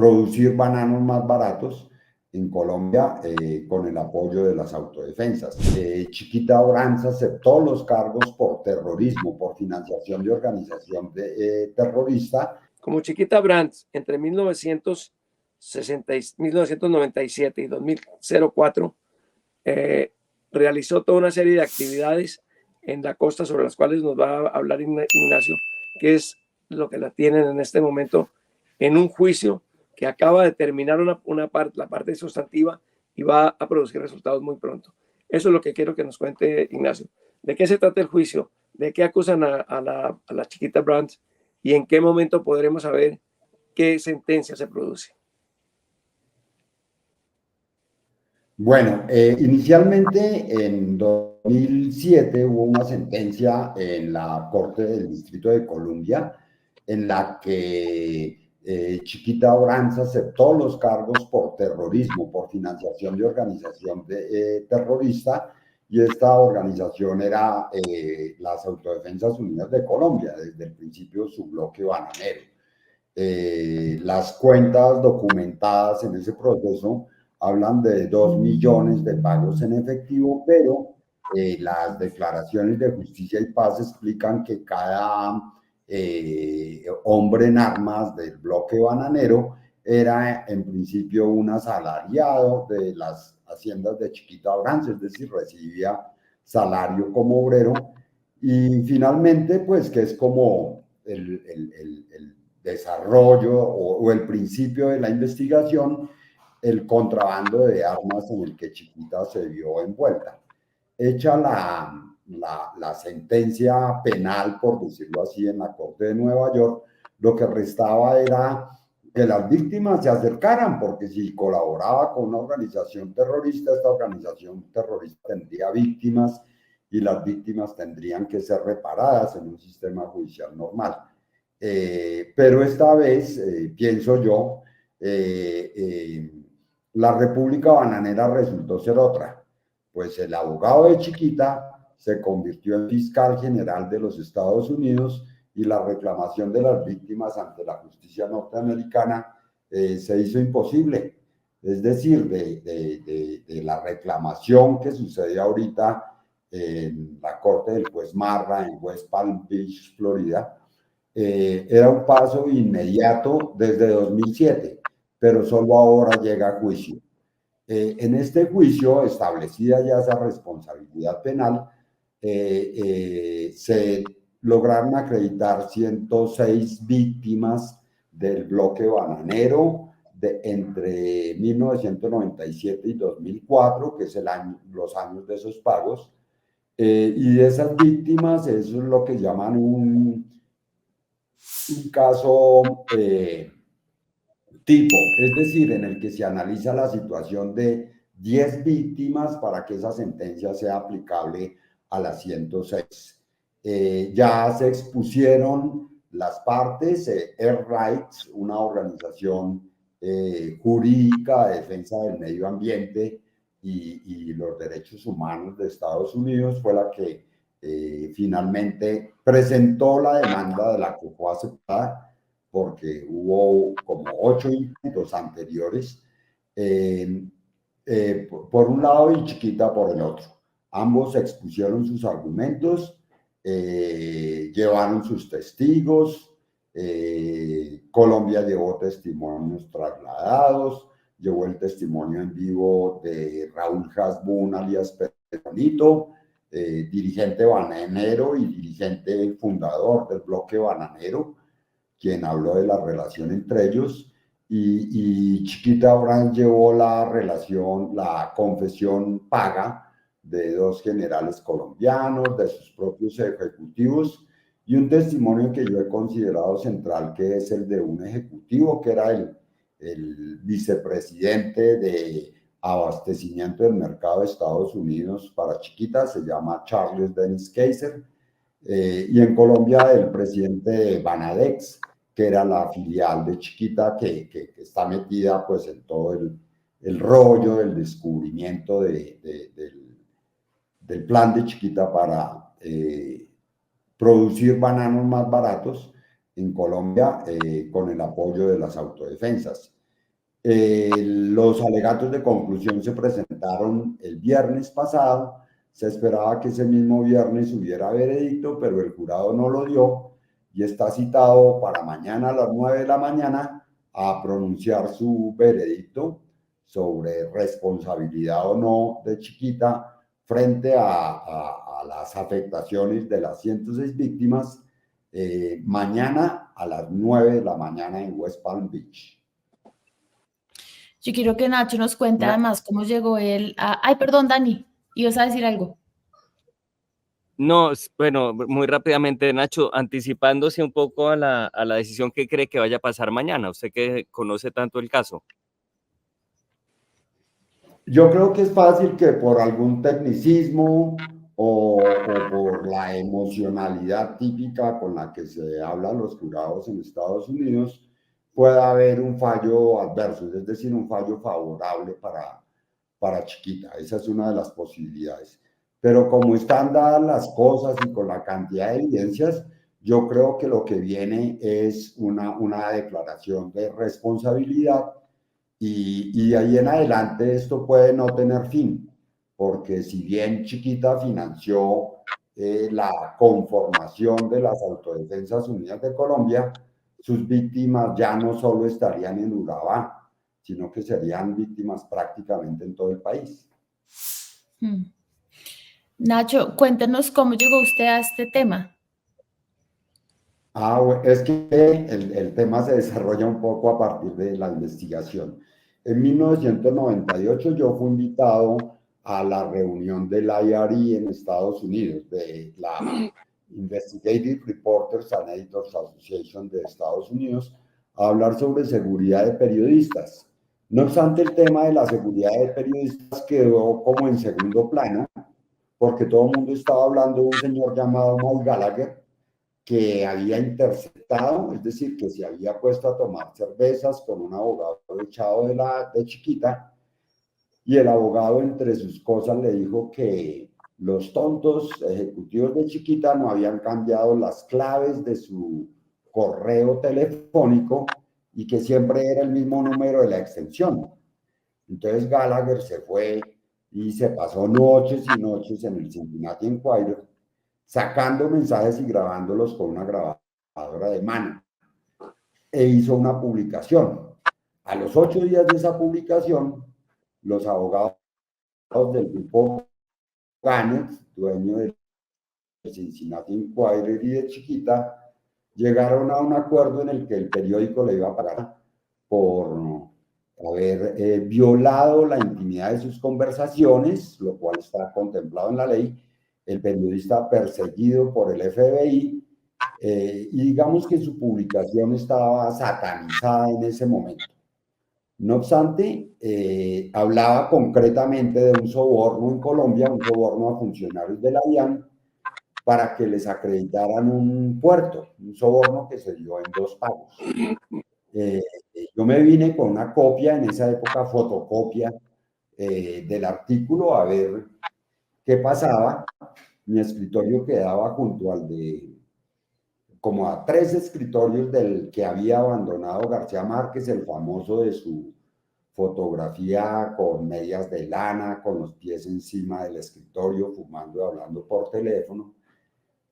producir bananos más baratos en Colombia con el apoyo de las autodefensas. Chiquita Brands aceptó los cargos por terrorismo, por financiación de organización terrorista. Como Chiquita Brands, entre 1997 y 2004, realizó toda una serie de actividades en la costa sobre las cuales nos va a hablar Ignacio, que es lo que la tienen en este momento en un juicio que acaba de terminar la parte sustantiva y va a producir resultados muy pronto. Eso es lo que quiero que nos cuente Ignacio. ¿De qué se trata el juicio? ¿De qué acusan a la Chiquita Brands? ¿Y en qué momento podremos saber qué sentencia se produce? Bueno, inicialmente en 2007 hubo una sentencia en la Corte del Distrito de Columbia en la que Chiquita Brands aceptó los cargos por terrorismo, por financiación de organización terrorista, y esta organización era las Autodefensas Unidas de Colombia, desde el principio su bloque bananero. Las cuentas documentadas en ese proceso hablan de 2 millones de pagos en efectivo, pero las declaraciones de Justicia y Paz explican que cada hombre en armas del bloque bananero era en principio un asalariado de las haciendas de Chiquita Brands, es decir, recibía salario como obrero, y finalmente, pues que es como el desarrollo o el principio de la investigación, el contrabando de armas en el que Chiquita se vio envuelta. Hecha la sentencia penal, por decirlo así, en la Corte de Nueva York, lo que restaba era que las víctimas se acercaran, porque si colaboraba con una organización terrorista, esta organización terrorista tendría víctimas y las víctimas tendrían que ser reparadas en un sistema judicial normal. Pero esta vez, pienso yo, la República Bananera resultó ser otra, pues el abogado de Chiquita se convirtió en fiscal general de los Estados Unidos y la reclamación de las víctimas ante la justicia norteamericana se hizo imposible. Es decir, de la reclamación que sucede ahorita en la corte del juez Marra en West Palm Beach, Florida, era un paso inmediato desde 2007, pero solo ahora llega a juicio. En este juicio, establecida ya esa responsabilidad penal, se lograron acreditar 106 víctimas del bloque bananero entre 1997 y 2004, que es los años de esos pagos, y de esas víctimas, eso es lo que llaman un caso tipo, es decir, en el que se analiza la situación de 10 víctimas para que esa sentencia sea aplicable a las 106. Ya se expusieron las partes, Air Rights, una organización jurídica de defensa del medio ambiente y los derechos humanos de Estados Unidos, fue la que finalmente presentó la demanda de la que fue aceptada, porque hubo como 8 intentos anteriores, por un lado y Chiquita por el otro. Ambos expusieron sus argumentos, llevaron sus testigos, Colombia llevó testimonios trasladados, llevó el testimonio en vivo de Raúl Hasbún, alias Pedronito, dirigente bananero y dirigente fundador del bloque bananero, quien habló de la relación entre ellos, y Chiquita Brands llevó la confesión paga de 2 generales colombianos, de sus propios ejecutivos, y un testimonio que yo he considerado central, que es el de un ejecutivo que era el vicepresidente de abastecimiento del mercado de Estados Unidos para Chiquita, se llama Charles Dennis Kaiser, y en Colombia el presidente de Banadex, que era la filial de Chiquita, que está metida pues en todo el rollo del descubrimiento del plan de Chiquita para producir bananos más baratos en Colombia, con el apoyo de las autodefensas. Los alegatos de conclusión se presentaron el viernes pasado. Se esperaba que ese mismo viernes hubiera veredicto, pero el jurado no lo dio y está citado para mañana a las 9 de la mañana a pronunciar su veredicto sobre responsabilidad o no de Chiquita frente a las afectaciones de las 106 víctimas, mañana a las 9 de la mañana en West Palm Beach. Yo quiero que Nacho nos cuente además cómo llegó él a... Ay, perdón, Dani, ibas a decir algo. No, bueno, muy rápidamente, Nacho, anticipándose un poco a la decisión que cree que vaya a pasar mañana, usted que conoce tanto el caso. Yo creo que es fácil que por algún tecnicismo o por la emocionalidad típica con la que se hablan los jurados en Estados Unidos, pueda haber un fallo adverso, es decir, un fallo favorable para Chiquita. Esa es una de las posibilidades. Pero como están dadas las cosas y con la cantidad de evidencias, yo creo que lo que viene es una declaración de responsabilidad y de ahí en adelante esto puede no tener fin, porque si bien Chiquita financió la conformación de las Autodefensas Unidas de Colombia, sus víctimas ya no solo estarían en Urabá, sino que serían víctimas prácticamente en todo el país. Nacho, cuéntenos cómo llegó usted a este tema. Es que el tema se desarrolla un poco a partir de la investigación. En 1998 yo fui invitado a la reunión del IRE en Estados Unidos, de la Investigative Reporters and Editors Association de Estados Unidos, a hablar sobre seguridad de periodistas. No obstante, el tema de la seguridad de periodistas quedó como en segundo plano, porque todo el mundo estaba hablando de un señor llamado Mike Gallagher, que había interceptado, es decir, que se había puesto a tomar cervezas con un abogado echado de Chiquita, y el abogado entre sus cosas le dijo que los tontos ejecutivos de Chiquita no habían cambiado las claves de su correo telefónico y que siempre era el mismo número de la extensión. Entonces Gallagher se fue y se pasó noches y noches en el Cincinnati Enquirer sacando mensajes y grabándolos con una grabadora de mano. E hizo una publicación. A los 8 días de esa publicación, los abogados del grupo Gannett, dueño del Cincinnati Enquirer y de Chiquita, llegaron a un acuerdo en el que el periódico le iba a pagar por haber violado la intimidad de sus conversaciones, lo cual está contemplado en la ley, el periodista perseguido por el FBI, y digamos que su publicación estaba satanizada en ese momento. No obstante, hablaba concretamente de un soborno en Colombia, un soborno a funcionarios de la DIAN, para que les acreditaran un puerto, un soborno que se dio en 2 pagos. Yo me vine con una copia, en esa época fotocopia, del artículo a ver qué pasaba. Mi escritorio quedaba junto al de, como a 3 escritorios del que había abandonado García Márquez, el famoso de su fotografía con medias de lana, con los pies encima del escritorio, fumando y hablando por teléfono.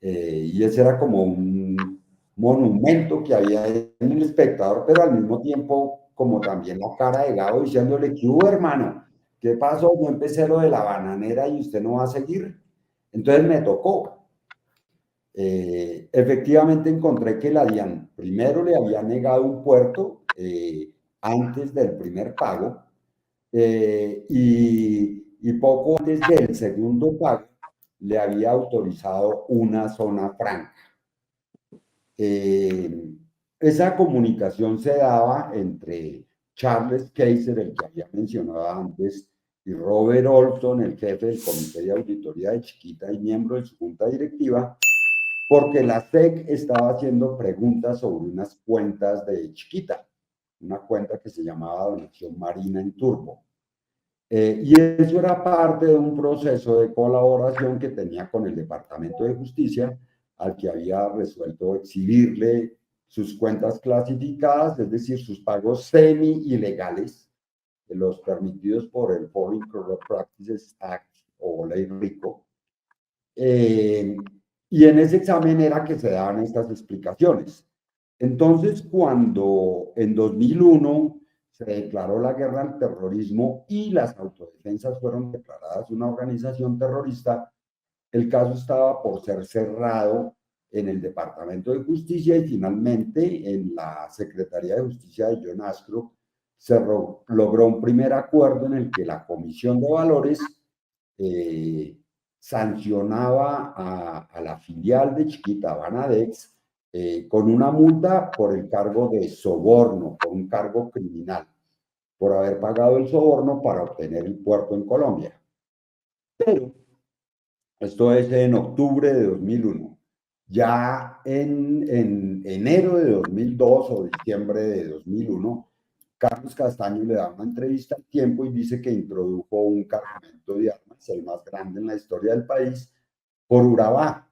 Y ese era como un monumento que había en el espectador, pero al mismo tiempo como también la cara de Gabo diciéndole, ¿qué hubo, hermano? ¿Qué pasó? Yo empecé lo de la bananera y usted no va a seguir. Entonces me tocó. Efectivamente encontré que la DIAN primero le había negado un puerto antes del primer pago y poco antes del segundo pago le había autorizado una zona franca. Esa comunicación se daba entre Charles Kaiser, el que había mencionado antes, y Robert Olson, el jefe del Comité de Auditoría de Chiquita y miembro de su junta directiva, porque la SEC estaba haciendo preguntas sobre unas cuentas de Chiquita, una cuenta que se llamaba Donación Marina en Turbo. Y eso era parte de un proceso de colaboración que tenía con el Departamento de Justicia, al que había resuelto exhibirle sus cuentas clasificadas, es decir, sus pagos semi-ilegales, los permitidos por el Foreign Corrupt Practices Act o Ley RICO. Y en ese examen era que se daban estas explicaciones. Entonces, cuando en 2001 se declaró la guerra al terrorismo y las autodefensas fueron declaradas una organización terrorista, el caso estaba por ser cerrado en el Departamento de Justicia y finalmente en la Secretaría de Justicia de John Ashcroft se logró un primer acuerdo en el que la Comisión de Valores sancionaba a la filial de Chiquita, Banadex, con una multa por el cargo de soborno, por un cargo criminal, por haber pagado el soborno para obtener el puerto en Colombia. Pero esto es en octubre de 2001. Ya en enero de 2002 o diciembre de 2001, Carlos Castaño le da una entrevista al Tiempo y dice que introdujo un cargamento de armas, el más grande en la historia del país, por Urabá.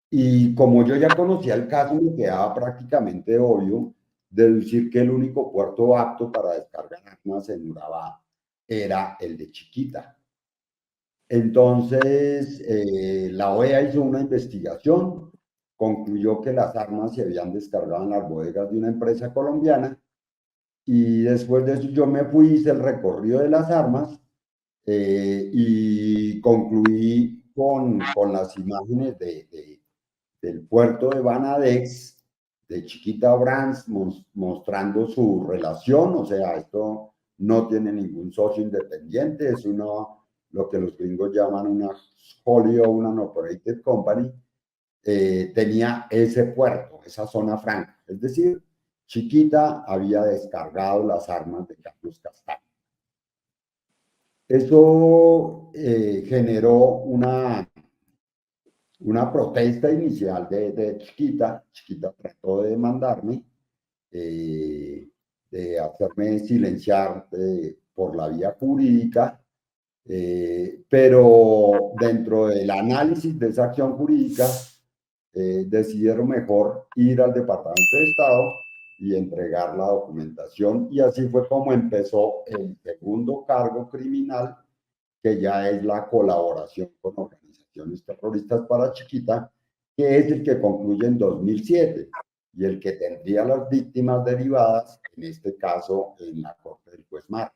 Y como yo ya conocía el caso, me quedaba prácticamente obvio deducir que el único puerto apto para descargar armas en Urabá era el de Chiquita. Entonces, la OEA hizo una investigación, concluyó que las armas se habían descargado en las bodegas de una empresa colombiana y después de eso yo me fui, hice el recorrido de las armas y concluí con las imágenes del puerto de Banadex, de Chiquita Brands, mostrando su relación, o sea, esto no tiene ningún socio independiente, es lo que los gringos llaman una wholly owned and operated company, tenía ese puerto, esa zona franca, es decir, Chiquita había descargado las armas de Carlos Castaño. Eso generó una protesta inicial de Chiquita. Chiquita trató de demandarme, de hacerme silenciar por la vía jurídica, pero dentro del análisis de esa acción jurídica decidieron mejor ir al Departamento de Estado y entregar la documentación, y así fue como empezó el segundo cargo criminal, que ya es la colaboración con organizaciones terroristas para Chiquita, que es el que concluye en 2007 y el que tendría las víctimas derivadas, en este caso en la corte del juez Marra.